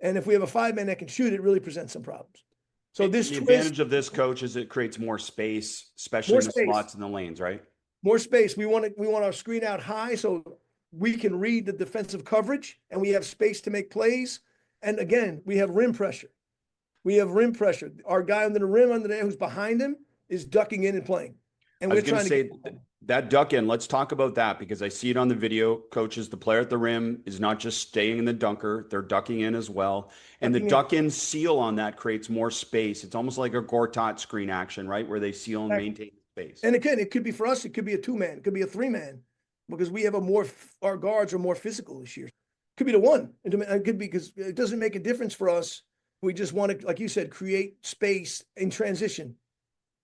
And if we have a 5-man that can shoot, it really presents some problems. So
the advantage of this, coach, is it creates more space, especially in the slots and the lanes, right?
More space. We want our screen out high so we can read the defensive coverage and we have space to make plays. And again, we have rim pressure. Our guy under the rim under there who's behind him is ducking in and playing. And
we're trying to say that duck in. Let's talk about that because I see it on the video. Coaches, the player at the rim is not just staying in the dunker; they're ducking in as well. And the duck in seal on that creates more space. It's almost like a Gortat screen action, right, where they seal and maintain space.
And again, it could be for us. It could be a 2-man. It could be a 3-man because we have our guards are more physical this year. It could be the 1. It could be because it doesn't make a difference for us. We just want to, like you said, create space in transition.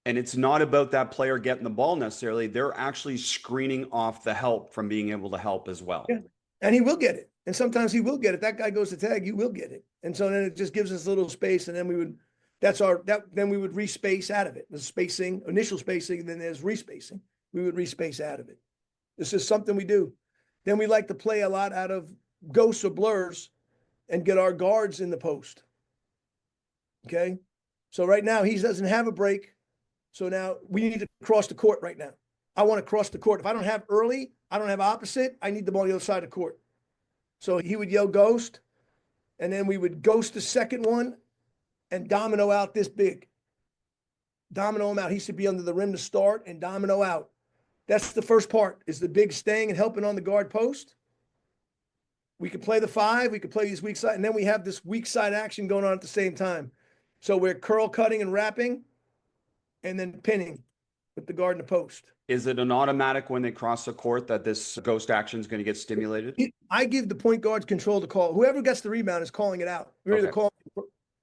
And it's not about that player getting the ball necessarily. They're actually screening off the help from being able to help as well.
Yeah. And he will get it. And sometimes he will get it. That guy goes to tag, you will get it. And so then it just gives us a little space. And then we would respace out of it. There's spacing, initial spacing, then there's respacing. We would respace out of it. This is something we do. Then we like to play a lot out of ghosts or blurs and get our guards in the post. Okay. So right now he doesn't have a break. So now we need to cross the court right now. I want to cross the court. If I don't have early, I don't have opposite, I need the ball on the other side of the court. So he would yell ghost, and then we would ghost the second one and domino out this big. Domino him out. He should be under the rim to start and domino out. That's the first part, is the big staying and helping on the guard post. We could play the 5. We could play these weak side, and then we have this weak side action going on at the same time. So we're curl cutting and wrapping, and then pinning with the guard in the post.
Is it an automatic when they cross the court that this ghost action is going to get stimulated?
I give the point guards control to call. Whoever gets the rebound is calling it out. We're either calling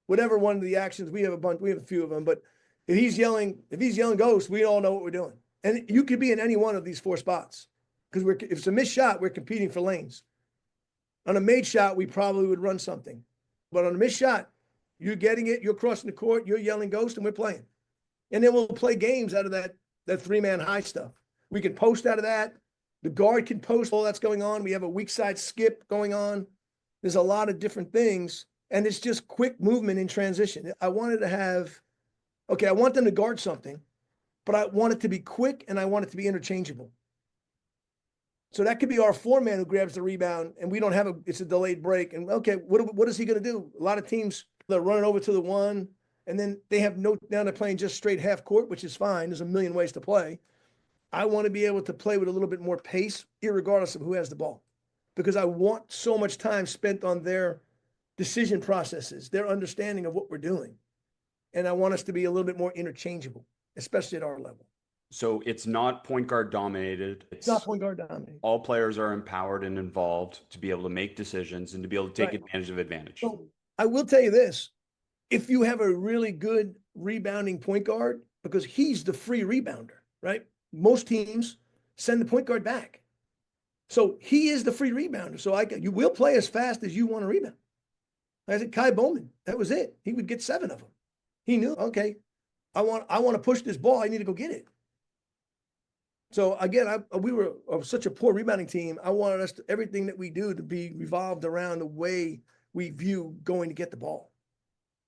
whatever one of the actions. We have a few of them, but if he's yelling ghost, we all know what we're doing. And you could be in any one of these 4 spots because if it's a missed shot, we're competing for lanes. On a made shot, we probably would run something, but on a missed shot, you're getting it. You're crossing the court. You're yelling ghost, and we're playing. And then we'll play games out of that 3-man high stuff. We can post out of that. The guard can post. All that's going on. We have a weak side skip going on. There's a lot of different things. And it's just quick movement in transition. I wanted to have, I want them to guard something, but I want it to be quick and I want it to be interchangeable. So that could be our 4-man who grabs the rebound and we don't have it's a delayed break. And what is he going to do? A lot of teams, they're running over to the 1. And then they have now they're playing just straight half court, which is fine. There's a million ways to play. I want to be able to play with a little bit more pace, irregardless of who has the ball, because I want so much time spent on their decision processes, their understanding of what we're doing. And I want us to be a little bit more interchangeable, especially at our level.
So it's not point guard dominated.
It's not point guard dominated.
All players are empowered and involved to be able to make decisions and to be able to take advantage of advantage.
So I will tell you this. If you have a really good rebounding point guard, because he's the free rebounder, right? Most teams send the point guard back. So he is the free rebounder. So you will play as fast as you want to rebound. I said, Kai Bowman, that was it. He would get 7 of them. He knew, okay, I want to push this ball. I need to go get it. So again, we were such a poor rebounding team. I wanted everything that we do to be revolved around the way we view going to get the ball,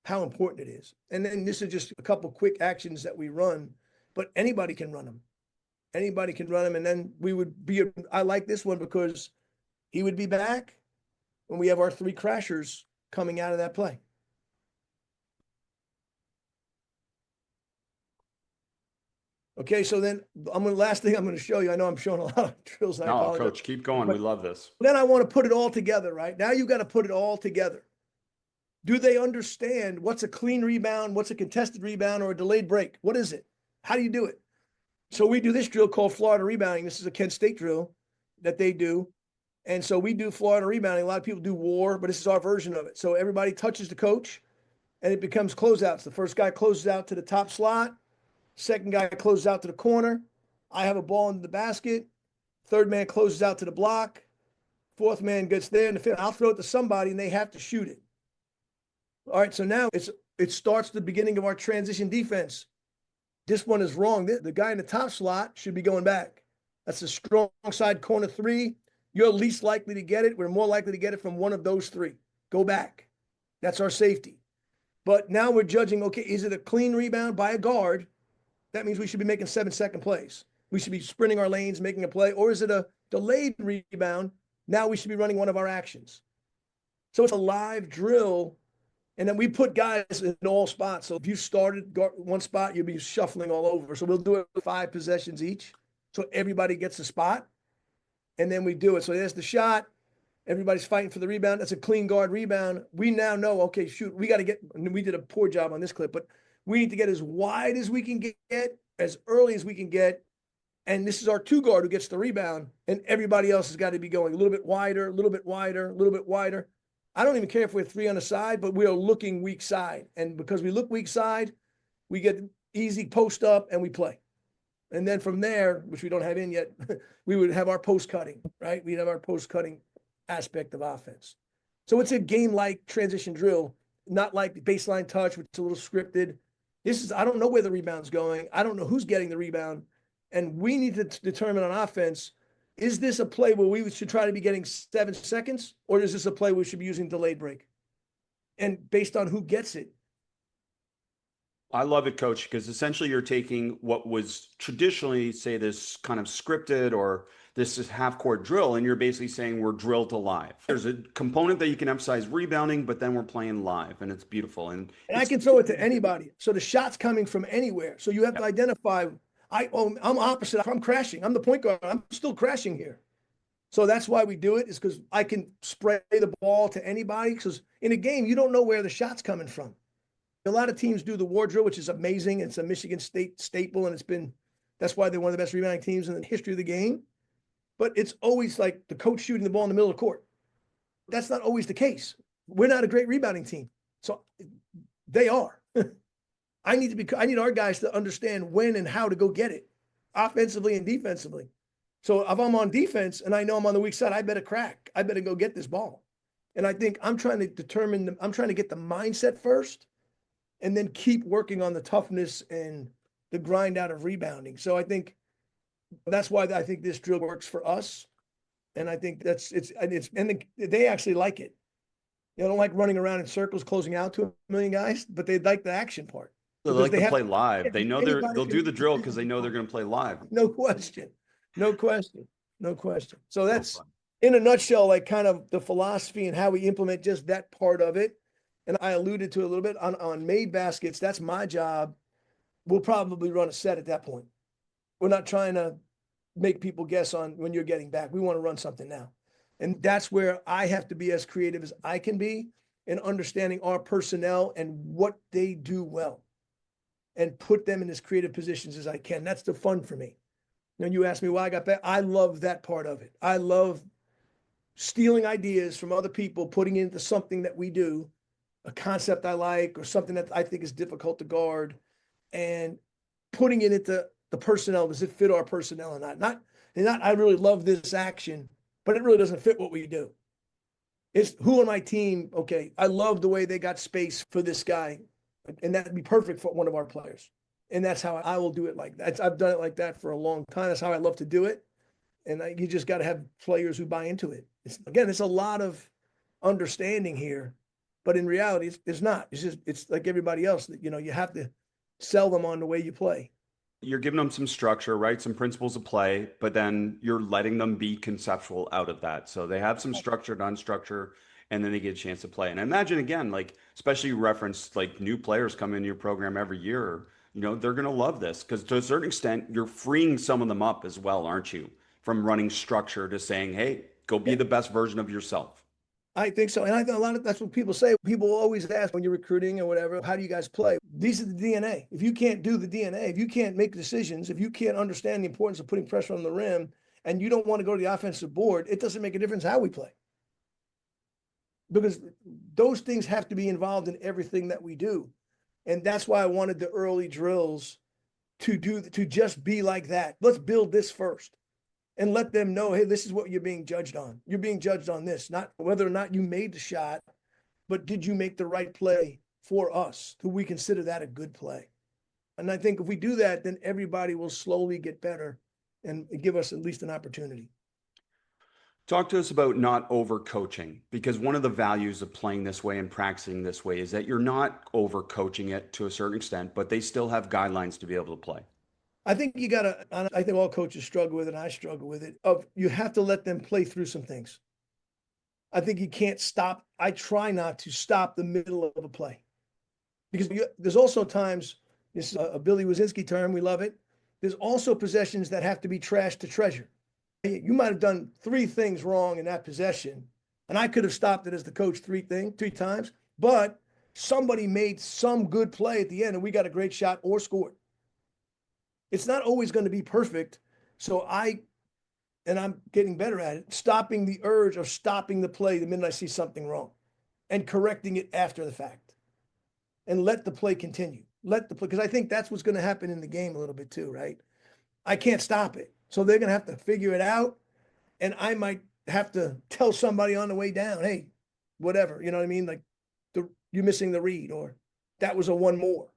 how important it is. And then this is just a couple quick actions that we run, but anybody can run them. Anybody can run them. And then I like this one because he would be back when we have our 3 crashers coming out of that play. Okay, so then last thing I'm going to show you. I know I'm showing a lot of drills.
No, Coach, keep going. We love this.
Then I want to put it all together, right? Now you got to put it all together. Do they understand what's a clean rebound, what's a contested rebound, or a delayed break? What is it? How do you do it? So we do this drill called Florida rebounding. This is a Kent State drill that they do. And so we do Florida rebounding. A lot of people do war, but this is our version of it. So everybody touches the coach. and it becomes closeouts. The first guy closes out to the top slot. Second guy closes out to the corner. I have a ball in the basket. Third man closes out to the block. Fourth man gets there, and I'll throw it to somebody, and they have to shoot it. All right, so now it starts the beginning of our transition defense. This one is wrong. The guy in the top slot should be going back. That's a strong side corner three. You're least likely to get it. We're more likely to get it from one of those three. Go back. That's our safety. But now we're judging, okay, is it a clean rebound by a guard? That means we should be making 7-second plays. We should be sprinting our lanes, making a play. Or is it a delayed rebound? Now we should be running one of our actions. So it's a live drill. And then we put guys in all spots. So if you started one spot, you'll be shuffling all over. So we'll do it with 5 possessions each. So everybody gets a spot. And then we do it. So there's the shot. Everybody's fighting for the rebound. That's a clean guard rebound. We now know, okay, shoot, we got to get, we did a poor job on this clip, but we need to get as wide as we can get, as early as we can get. And this is our 2 guard who gets the rebound. And everybody else has got to be going a little bit wider, a little bit wider, a little bit wider. I don't even care if we're 3 on the side, but we are looking weak side. And because we look weak side, we get easy post up and we play. And then from there, which we don't have in yet, we would have our post cutting, right? We'd have our post cutting aspect of offense. So it's a game-like transition drill, not like the baseline touch, which is a little scripted. I don't know where the rebound's going. I don't know who's getting the rebound. And we need to determine on offense, is this a play where we should try to be getting 7 seconds, or is this a play where we should be using delayed break? And based on who gets it.
I love it, Coach, because essentially you're taking what was traditionally, say, this kind of scripted or this is half-court drill, and you're basically saying we're drilled to live. There's a component that you can emphasize rebounding, but then we're playing live, and it's beautiful. And
I can throw it to anybody. So the shot's coming from anywhere. So you have to identify, I'm opposite. I'm crashing. I'm the point guard. I'm still crashing here. So that's why we do it, is because I can spray the ball to anybody. Because in a game, you don't know where the shot's coming from. A lot of teams do the war drill, which is amazing. It's a Michigan State staple, and that's why they're one of the best rebounding teams in the history of the game. But it's always like the coach shooting the ball in the middle of the court. That's not always the case. We're not a great rebounding team. So they are. I need our guys to understand when and how to go get it, offensively and defensively. So if I'm on defense and I know I'm on the weak side, I better crack. I better go get this ball. And I think I'm trying to get the mindset first, and then keep working on the toughness and the grind out of rebounding. So I think that's why I think this drill works for us. And I think they actually like it. They don't like running around in circles, closing out to a million guys, but they like the action part.
So they like to play live. They know they'll do the drill because they know they're going to play live.
No question. So that's, in a nutshell, like kind of the philosophy and how we implement just that part of it. And I alluded to a little bit on made baskets. That's my job. We'll probably run a set at that point. We're not trying to make people guess on when you're getting back. We want to run something now. And that's where I have to be as creative as I can be in understanding our personnel and what they do well, and put them in as creative positions as I can. That's the fun for me. When you ask me why I got back, I love that part of it. I love stealing ideas from other people, putting it into something that we do, a concept I like, or something that I think is difficult to guard, and putting it into the personnel. Does it fit our personnel or not? I really love this action, but it really doesn't fit what we do. It's who on my team, okay, I love the way they got space for this guy, and that'd be perfect for one of our players. And that's how I will do it like that. I've done it like that for a long time. That's how I love to do it. And you just got to have players who buy into it. It's a lot of understanding here, but in reality, it's not. It's like everybody else that, you have to sell them on the way you play.
You're giving them some structure, right? Some principles of play, but then you're letting them be conceptual out of that. So they have some structure, non-structure, and then they get a chance to play. And I imagine, again, like, especially you reference like new players come into your program every year, they're going to love this because to a certain extent, you're freeing some of them up as well, aren't you? From running structure to saying, hey, go be the best version of yourself.
I think so. And I think that's what people say. People always ask when you're recruiting or whatever, how do you guys play? These are the DNA. If you can't do the DNA, if you can't make decisions, if you can't understand the importance of putting pressure on the rim, and you don't want to go to the offensive board, it doesn't make a difference how we play. because those things have to be involved in everything that we do. And that's why I wanted the early drills to just be like that. Let's build this first and let them know, hey, this is what you're being judged on. You're being judged on this, not whether or not you made the shot, but did you make the right play for us? Do we consider that a good play? And I think if we do that, then everybody will slowly get better and give us at least an opportunity.
Talk to us about not overcoaching, because one of the values of playing this way and practicing this way is that you're not overcoaching it to a certain extent, but they still have guidelines to be able to play.
I think you got to, I think all coaches struggle with it, and I struggle with it, of you have to let them play through some things. I think you can't stop. I try not to stop the middle of a play because there's also times, this is a Billy Wazinski term, we love it. There's also possessions that have to be trashed to treasure. You might have done 3 things wrong in that possession, and I could have stopped it as the coach 3 times, but somebody made some good play at the end and we got a great shot or scored. It's not always going to be perfect. So I'm getting better at it, stopping the urge of stopping the play the minute I see something wrong and correcting it after the fact and let the play continue. Let the play, because I think that's what's going to happen in the game a little bit too, right? I can't stop it. So they're going to have to figure it out. And I might have to tell somebody on the way down, hey, whatever, you know what I mean? Like you're missing the read, or that was a one more.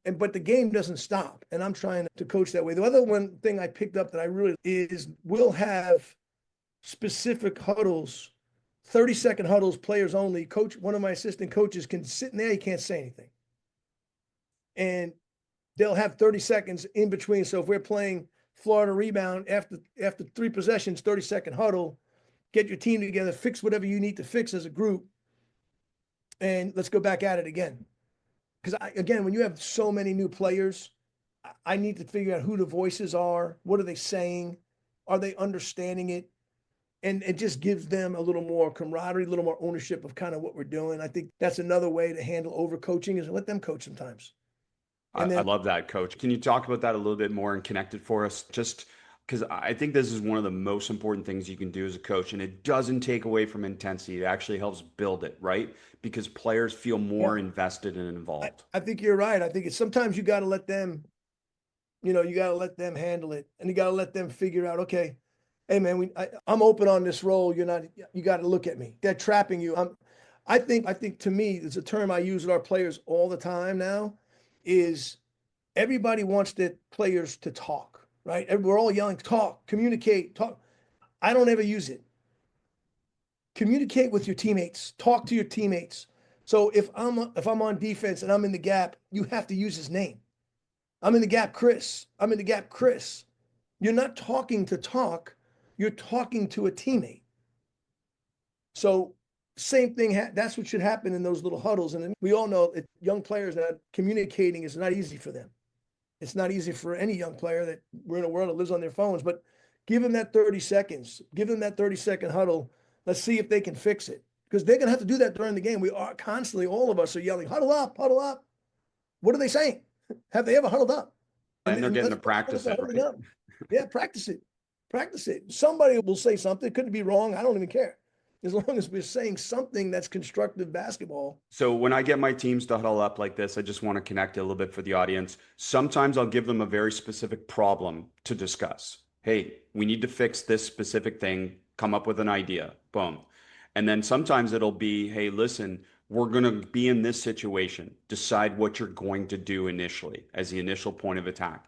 But the game doesn't stop. And I'm trying to coach that way. The other one thing I picked up that I really is we'll have specific huddles, 30-second huddles, players only. Coach, one of my assistant coaches can sit in there, he can't say anything. And they'll have 30 seconds in between. So if we're playing Florida rebound after 3 possessions, 30-second huddle, get your team together, fix whatever you need to fix as a group, and let's go back at it again. Because again, when you have so many new players, I need to figure out who the voices are. What are they saying? Are they understanding it? And it just gives them a little more camaraderie, a little more ownership of kind of what we're doing. I think that's another way to handle overcoaching, is let them coach sometimes.
I love that, Coach. Can you talk about that a little bit more and connect it for us? Just because I think this is one of the most important things you can do as a coach, and it doesn't take away from intensity. It actually helps build it, right? Because players feel more invested and involved.
I think you're right. I think it's sometimes you got to let them, you got to let them handle it, and you got to let them figure out, okay, hey man, I'm open on this role. You got to look at me. They're trapping you. I think to me, there's a term I use with our players all the time now, is everybody wants their players to talk, right? We're all yelling, talk, communicate, talk. I don't ever use it. Communicate with your teammates, talk to your teammates. So if I'm on defense and I'm in the gap, you have to use his name. I'm in the gap, Chris. I'm in the gap, Chris. You're not talking to talk. You're talking to a teammate. So same thing, that's what should happen in those little huddles. And we all know that young players, that communicating is not easy for them. It's not easy for any young player that we're in a world that lives on their phones, but give them that 30 seconds, give them that 30-second huddle. Let's see if they can fix it, because they're going to have to do that during the game. We are constantly, all of us are yelling, huddle up, huddle up. What are they saying? Have they ever huddled up?
And they're getting to practice it, right?
Yeah, practice it. Practice it. Somebody will say something. It could be wrong. I don't even care. As long as we're saying something that's constructive basketball.
So when I get my teams to huddle up like this, I just want to connect it a little bit for the audience. Sometimes I'll give them a very specific problem to discuss. Hey, we need to fix this specific thing. Come up with an idea. Boom. And then sometimes it'll be, hey, listen, we're going to be in this situation. Decide what you're going to do initially as the initial point of attack.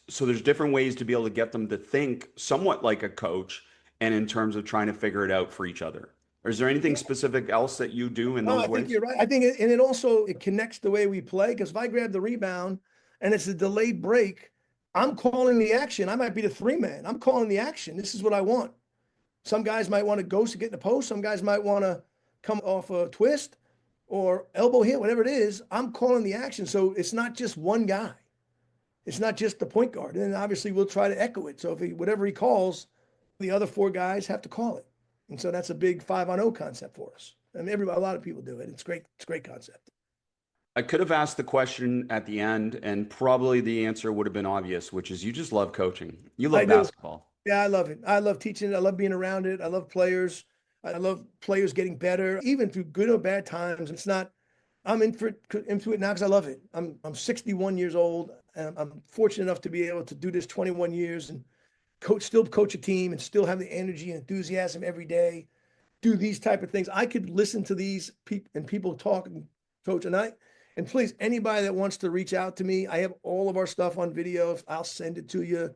So there's different ways to be able to get them to think somewhat like a coach, and in terms of trying to figure it out for each other. Or is there anything specific else that you do in those ways?
I think you're right. I think it connects the way we play, because if I grab the rebound and it's a delayed break, I'm calling the action. I might be the 3-man. I'm calling the action. This is what I want. Some guys might want to ghost to get in the post. Some guys might want to come off a twist or elbow hit, whatever it is. I'm calling the action. So it's not just one guy. It's not just the point guard. And obviously we'll try to echo it. So whatever he calls, the other 4 guys have to call it. And so that's a big 5-on-0 concept for us. And a lot of people do it. It's great. It's a great concept.
I could have asked the question at the end, and probably the answer would have been obvious, which is you just love coaching. You love basketball.
Yeah, I love it. I love teaching it. I love being around it. I love players. I love players getting better, even through good or bad times. It's not, I'm into it now because I love it. I'm 61 years old, and I'm fortunate enough to be able to do this 21 years and still coach a team and still have the energy and enthusiasm every day, do these type of things. I could listen to these people talk and coach, and please, anybody that wants to reach out to me, I have all of our stuff on video. I'll send it to you.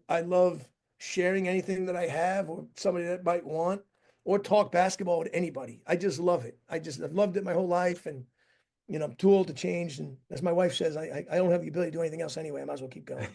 I love sharing anything that I have or somebody that might want, or talk basketball with anybody. I just love it. I've loved it my whole life, and I'm too old to change. And as my wife says, I don't have the ability to do anything else anyway. I might as well keep going.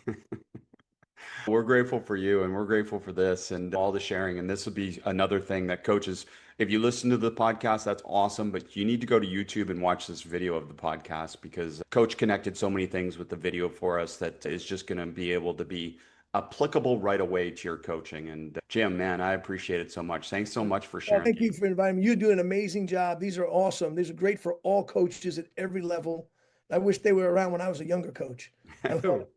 We're grateful for you and we're grateful for this and all the sharing. And this will be another thing that coaches, if you listen to the podcast, that's awesome. But you need to go to YouTube and watch this video of the podcast, because Coach connected so many things with the video for us that is just going to be able to be applicable right away to your coaching. And Jim, man, I appreciate it so much. Thanks so much for
Well,
sharing.
thank you for inviting me. You do an amazing job. These are awesome. These are great for all coaches at every level. I wish they were around when I was a younger coach. I love it.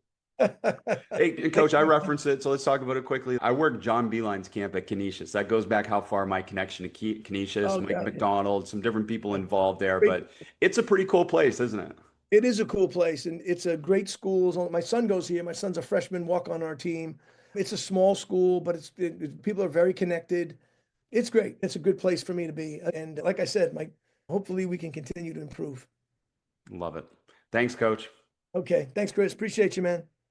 Hey, and Coach, I referenced it, so let's talk about it quickly. I worked John Beeline's camp at Canisius. That goes back how far my connection to Canisius,
Oh,
Mike
God.
McDonald, some different people involved there.
Great.
But it's a pretty cool place, isn't it?
It is a cool place, and it's a great school. My son goes here. My son's a freshman walk on our team. It's a small school, but people are very connected. It's great. It's a good place for me to be. And like I said, hopefully we can continue to improve.
Love it. Thanks, Coach.
Okay. Thanks, Chris. Appreciate you, man.